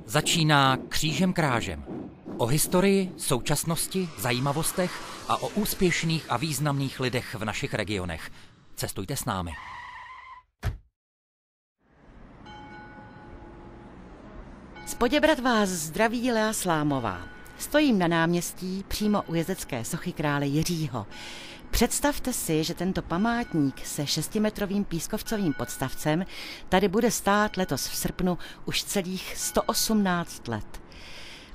Začíná Křížem krážem. O historii, současnosti, zajímavostech a o úspěšných a významných lidech v našich regionech. Cestujte s námi. Z Poděbrad vás zdraví Lea Slámová. Stojím na náměstí přímo u jezdecké sochy krále Jiřího. Představte si, že tento památník se 6metrovým pískovcovým podstavcem tady bude stát letos v srpnu už celých 118 let.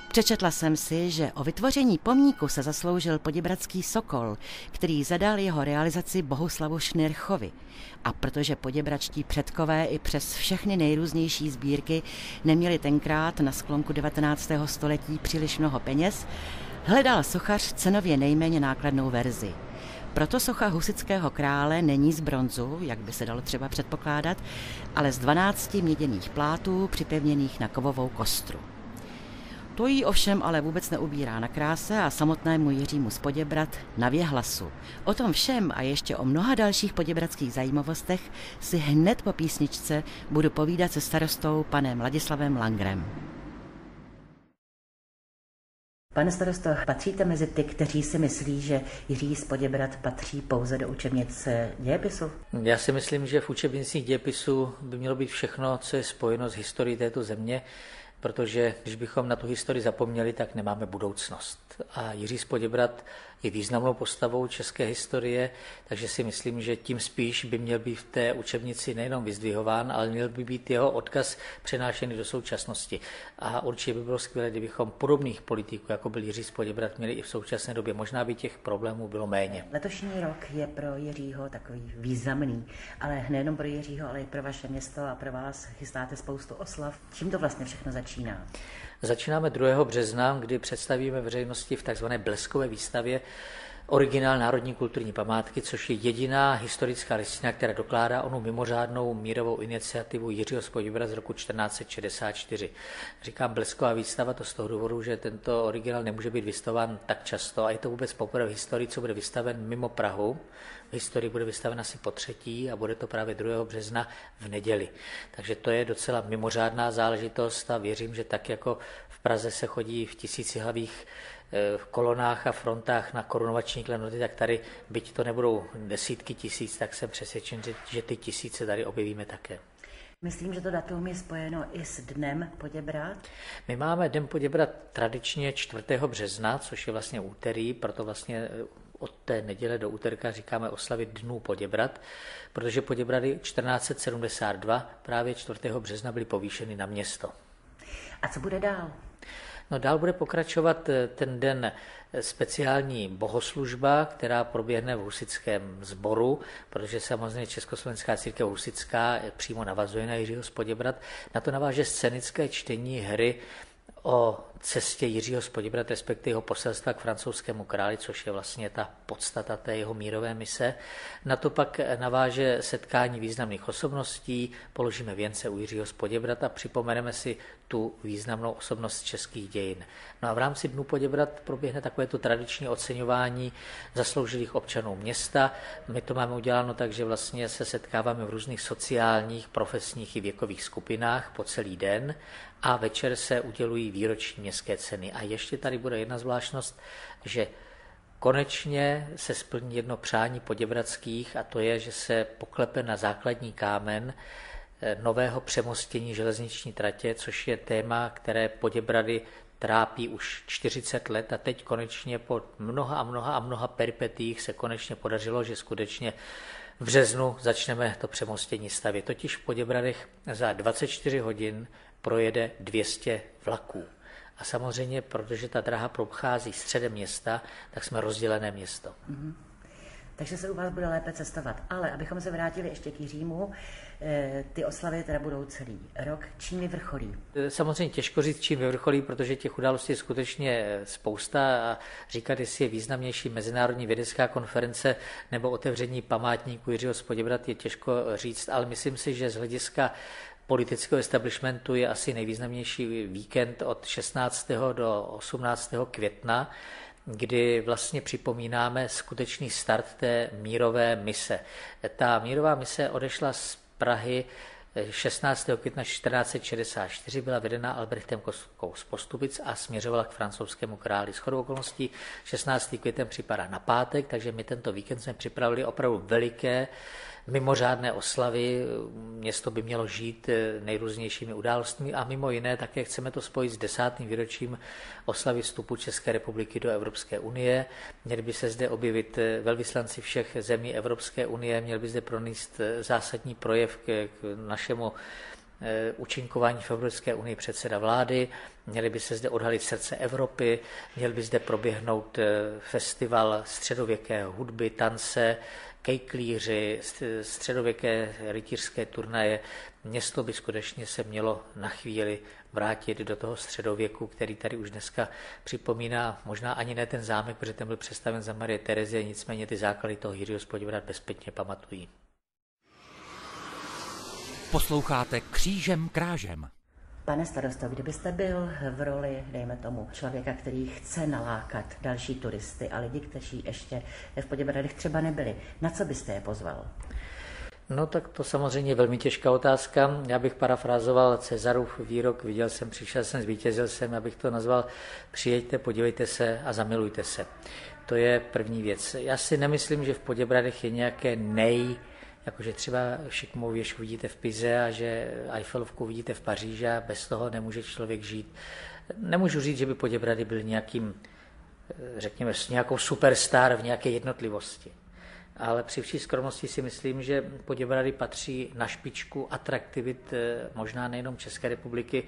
Přečetla jsem si, že o vytvoření pomníku se zasloužil poděbradský Sokol, který zadal jeho realizaci Bohuslavu Šnirchovi. A protože poděbradští předkové i přes všechny nejrůznější sbírky neměli tenkrát na sklonku 19. století příliš mnoho peněz, hledal sochař cenově nejméně nákladnou verzi. Proto socha husitského krále není z bronzu, jak by se dalo třeba předpokládat, ale z 12 měděných plátů připevněných na kovovou kostru. To jí ovšem ale vůbec neubírá na kráse a samotnému Jiřímu z Poděbrad na věhlasu. O tom všem a ještě o mnoha dalších poděbradských zajímavostech si hned po písničce budu povídat se starostou panem Ladislavem Langrem. Pane starosto, patříte mezi ty, kteří si myslí, že Jiří z Poděbrad patří pouze do učebnic dějepisu? Já si myslím, že v učebnicích dějepisu by mělo být všechno, co je spojeno s historií této země, protože když bychom na tu historii zapomněli, tak nemáme budoucnost. A Jiří z Poděbrad je významnou postavou české historie, takže si myslím, že tím spíš by měl být v té učebnici nejenom vyzdvihován, ale měl by být jeho odkaz přenášený do současnosti. A určitě by bylo skvělé, kdybychom podobných politiků, jako byl Jiří z Poděbrad, měli i v současné době. Možná by těch problémů bylo méně. Letošní rok je pro Jiřího takový významný, ale nejenom pro Jiřího, ale i pro vaše město a pro vás chystáte spoustu oslav. Čím to vlastně všechno začíná? Začínáme 2. března, kdy představíme veřejnosti v tzv. Bleskové výstavě originál národní kulturní památky, což je jediná historická listina, která dokládá onu mimořádnou mírovou iniciativu Jiřího z Poděbrad z roku 1464. Říkám blesková výstava to z toho důvodu, že tento originál nemůže být vystavován tak často a je to vůbec poprvé v historii, co bude vystaven mimo Prahu. V historii bude vystaven asi potřetí a bude to právě 2. března v neděli. Takže to je docela mimořádná záležitost a věřím, že tak jako v Praze se chodí v tisícihlavých v kolonách a frontách na korunovační klenoty, tak tady, byť to nebudou desítky tisíc, tak jsem přesvědčen, že ty tisíce tady objevíme také. Myslím, že to datum je spojeno i s Dnem Poděbrad. My máme Den Poděbrad tradičně 4. března, což je vlastně úterý, proto vlastně od té neděle do úterka říkáme oslavit Dnů Poděbrad, protože Poděbrady 1472 právě 4. března byly povýšeny na město. A co bude dál? No dál bude pokračovat ten den speciální bohoslužba, která proběhne v husitském sboru, protože samozřejmě Československá církev husitská přímo navazuje na Jiřího z Poděbrad. Na to naváže scénické čtení hry o cestě Jiřího z Poděbrad, respektive jeho poselstva k francouzskému králi, což je vlastně ta podstata té jeho mírové mise. Na to pak naváže setkání významných osobností, položíme věnce u Jiřího z Poděbrad a připomeneme si tu významnou osobnost českých dějin. No a v rámci Dnů Poděbrad proběhne takovéto tradiční oceňování zasloužilých občanů města. My to máme uděláno tak, že vlastně se setkáváme v různých sociálních, profesních i věkových skupinách po celý den a večer se udělují výroční městské ceny. A ještě tady bude jedna zvláštnost, že konečně se splní jedno přání poděbradských a to je, že se poklepe na základní kámen nového přemostění železniční tratě, což je téma, které Poděbrady trápí už 40 let a teď konečně po mnoha peripetiích se konečně podařilo, že skutečně v březnu začneme to přemostění stavět. Totiž v Poděbradech za 24 hodin projede 200 vlaků. A samozřejmě, protože ta dráha prochází středem města, tak jsme rozdělené město. Mm-hmm. Takže se u vás bude lépe cestovat. Ale abychom se vrátili ještě k Jiřímu, ty oslavy teda budou celý rok. Čím vyvrcholí? Samozřejmě těžko říct, čím vyvrcholí, protože těch událostí je skutečně spousta a říkat, jestli je významnější mezinárodní vědecká konference nebo otevření památníku Jiřího z Poděbrad je těžko říct, ale myslím si, že z hlediska politického establishmentu je asi nejvýznamnější víkend od 16. do 18. května, kdy vlastně připomínáme skutečný start té mírové mise. Ta mírová mise odešla z Prahy 16. května 1464 byla vedena Albrechtem Kostkou z Postupic a směřovala k francouzskému králi. Shodou okolností 16. květen připadá na pátek, takže my tento víkend jsme připravili opravdu veliké mimořádné oslavy. Město by mělo žít nejrůznějšími událostmi a mimo jiné také chceme to spojit s 10. výročím oslavy vstupu České republiky do Evropské unie. Měli by se zde objevit velvyslanci všech zemí Evropské unie, měl by zde pronést zásadní projev k našemu účinkování v Evropské unii předseda vlády, měly by se zde odhalit srdce Evropy, měl by zde proběhnout festival středověké hudby, tance, kejklíři, středověké rytířské turnaje. Město by skutečně se mělo na chvíli vrátit do toho středověku, který tady už dneska připomíná, možná ani ne ten zámek, protože ten byl přestaven za Marie Terezie, nicméně ty základy toho Jiřího z Poděbrad bezpečně pamatují. Posloucháte Křížem krážem. Pane starosto, kdybyste byl v roli, dejme tomu, člověka, který chce nalákat další turisty a lidi, kteří ještě v Poděbradech třeba nebyli, na co byste je pozval? No tak to samozřejmě je velmi těžká otázka. Já bych parafrázoval Cezarův výrok, viděl jsem, přišel jsem, zvítězil jsem, abych to nazval přijeďte, podívejte se a zamilujte se. To je první věc. Já si nemyslím, že v Poděbradech je nějaké jakože třeba šikmou věž vidíte v Pize a že Eiffelovku vidíte v Paříži a bez toho nemůže člověk žít. Nemůžu říct, že by Poděbrady byl nějakým, řekněme, nějakou superstar v nějaké jednotlivosti. Ale při vší skromnosti si myslím, že Poděbrady patří na špičku atraktivit možná nejenom České republiky,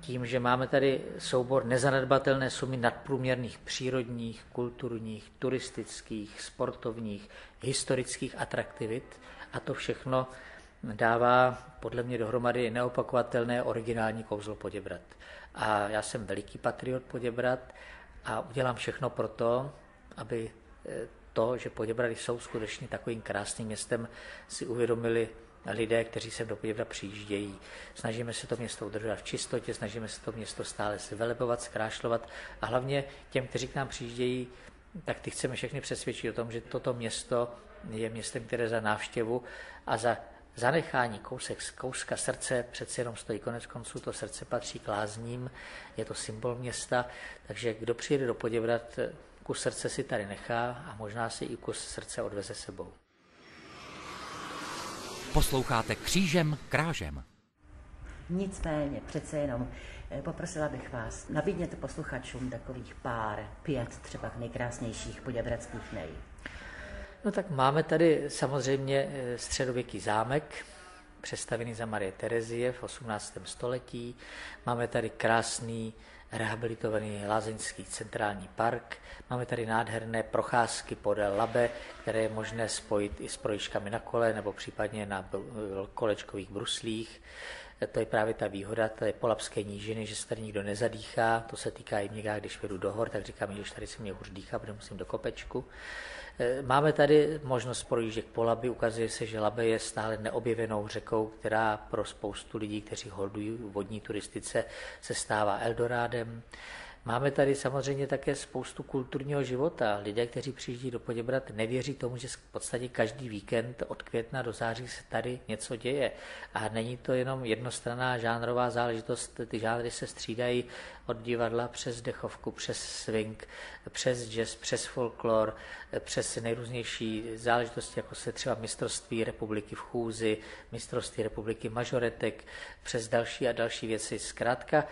tím, že máme tady soubor nezanedbatelné sumy nadprůměrných přírodních, kulturních, turistických, sportovních, historických atraktivit a to všechno dává podle mě dohromady neopakovatelné originální kouzlo Poděbrad. A já jsem veliký patriot Poděbrad a udělám všechno pro to, aby to, že Poděbrady jsou skutečně takovým krásným městem, si uvědomili lidé, kteří sem do Poděbrad přijíždějí. Snažíme se to město udržovat v čistotě, snažíme se to město stále zvelebovat, zkrášlovat a hlavně těm, kteří k nám přijíždějí, tak ty chceme všechny přesvědčit o tom, že toto město je městem, které za návštěvu a za zanechání kouska srdce přece jenom stojí. Konec konců to srdce patří k lázním, je to symbol města, takže kdo přijede do Poděbrad, kus srdce si tady nechá a možná si i kus srdce odveze sebou. Posloucháte Křížem krážem. Nicméně, přece jenom poprosila bych vás, nabídněte posluchačům takových 5 třeba nejkrásnějších poděbradských nej. No tak máme tady samozřejmě středověký zámek, přestavený za Marie Terezie v 18. století. Máme tady krásný rehabilitovaný lázeňský centrální park. Máme tady nádherné procházky podél Labe, které je možné spojit i s projížďkami na kole nebo případně na kolečkových bruslích. To je právě ta výhoda té polabské nížiny, že se tady nikdo nezadýchá. To se týká i mě, když vedu do hor, tak říkám, že tady se mě hůř dýchá, protože musím do kopečku. Máme tady možnost projíždět po Labi, ukazuje se, že Labe je stále neobjevenou řekou, která pro spoustu lidí, kteří holdují vodní turistice, se stává Eldorádem. Máme tady samozřejmě také spoustu kulturního života. Lidé, kteří přijíždí do Poděbrad, nevěří tomu, že v podstatě každý víkend od května do září se tady něco děje. A není to jenom jednostranná žánrová záležitost, ty žánry se střídají od divadla přes dechovku, přes swing, přes jazz, přes folklor, přes nejrůznější záležitosti, jako se třeba mistrovství republiky v chůzi, mistrovství republiky mažoretek, přes další a další věci. Zkrátka,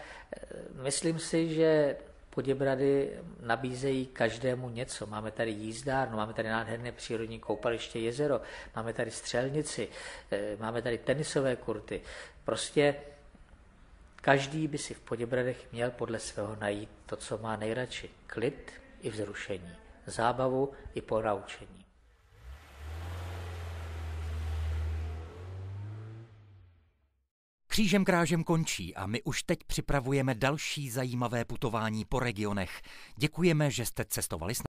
myslím si, že Poděbrady nabízejí každému něco. Máme tady jízdárnu, máme tady nádherné přírodní koupaliště, jezero, máme tady střelnici, máme tady tenisové kurty. Prostě každý by si v Poděbradech měl podle svého najít to, co má nejradši. Klid i vzrušení, zábavu i ponaučení. Křížem krážem končí a my už teď připravujeme další zajímavé putování po regionech. Děkujeme, že jste cestovali s námi.